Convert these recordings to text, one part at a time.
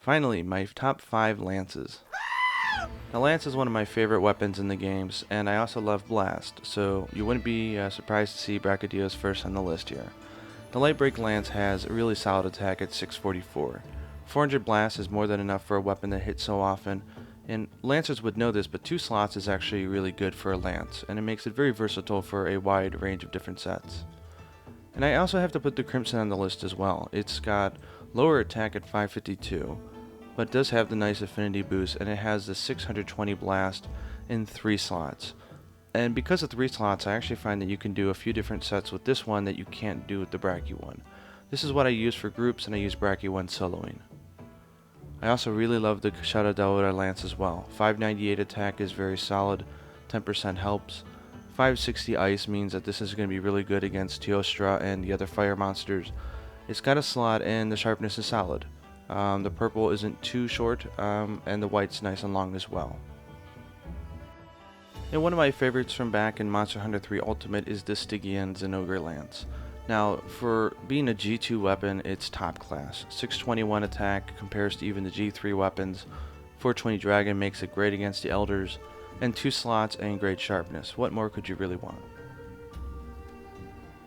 Finally, my top 5 lances. Now lance is one of my favorite weapons in the games, and I also love blast, so you wouldn't be surprised to see Brachydios first on the list here. The light break lance has a really solid attack at 644. 400 blast is more than enough for a weapon that hits so often, and lancers would know this, but 2 slots is actually really good for a lance, and it makes it very versatile for a wide range of different sets. And I also have to put the Crimson on the list as well. It's got lower attack at 552, but it does have the nice affinity boost, and it has the 620 blast in 3 slots. And because of 3 slots, I actually find that you can do a few different sets with this one that you can't do with the Brachy one. This is what I use for groups, and I use Brachy one soloing. I also really love the Shadow Delaware lance as well. 598 attack is very solid, 10% helps. 560 ice means that this is going to be really good against Teostra and the other fire monsters. It's got a slot and the sharpness is solid. The purple isn't too short, and the white's nice and long as well. And one of my favorites from back in Monster Hunter 3 Ultimate is the Stygian Zinogre Lance. Now, for being a G2 weapon, it's top class. 621 attack compares to even the G3 weapons. 420 Dragon makes it great against the Elders, and 2 slots and great sharpness. What more could you really want?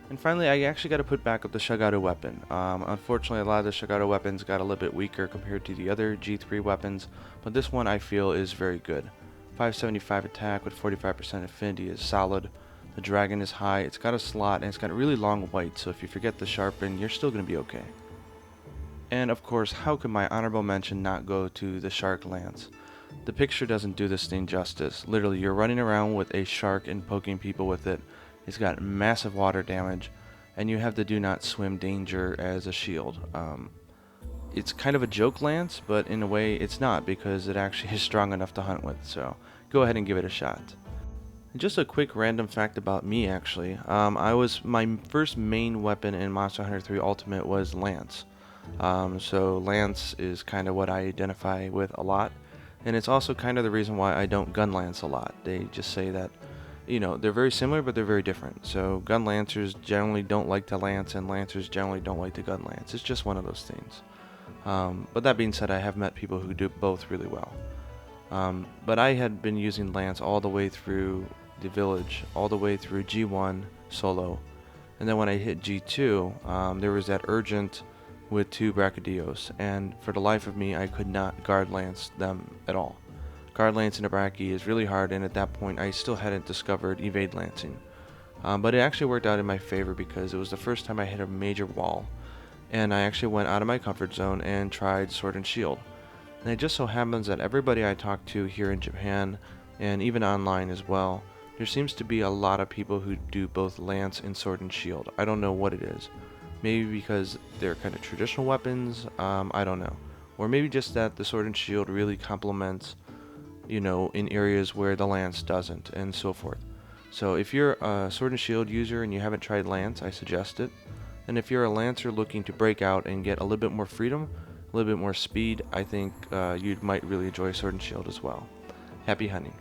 And finally, I actually got to put back up the Shagaru weapon. Unfortunately, a lot of the Shagaru weapons got a little bit weaker compared to the other G3 weapons, but this one I feel is very good. 575 attack with 45% affinity is solid. The dragon is high, it's got a slot, and it's got a really long white, so if you forget the sharpen, you're still going to be okay. And of course, how could my honorable mention not go to the Shark Lance? The picture doesn't do this thing justice. Literally, you're running around with a shark and poking people with it. It's got massive water damage, and you have the do not swim danger as a shield. It's kind of a joke lance, but in a way it's not, because it actually is strong enough to hunt with, so go ahead and give it a shot. And just a quick random fact about me actually, my first main weapon in Monster Hunter 3 Ultimate was Lance. So Lance is kind of what I identify with a lot, and it's also kind of the reason why I don't gun lance a lot. They just say that, you know, they're very similar, but they're very different. So gun lancers generally don't like to lance, and lancers generally don't like to gun lance. It's just one of those things. But that being said, I have met people who do both really well. But I had been using lance all the way through the village, all the way through G1 solo, and then when I hit G2, there was that urgent with 2 Brachydios, and for the life of me, I could not guard lance them at all. Guard lance in a Brachy is really hard, and at that point, I still hadn't discovered evade lancing. But it actually worked out in my favor because it was the first time I hit a major wall, and I actually went out of my comfort zone and tried Sword and Shield. And it just so happens that everybody I talk to here in Japan, and even online as well, there seems to be a lot of people who do both Lance and Sword and Shield. I don't know what it is. Maybe because they're kind of traditional weapons, I don't know. Or maybe just that the Sword and Shield really complements, you know, in areas where the Lance doesn't, and so forth. So if you're a Sword and Shield user and you haven't tried Lance, I suggest it. And if you're a Lancer looking to break out and get a little bit more freedom, a little bit more speed, I think you might really enjoy Sword and Shield as well. Happy hunting.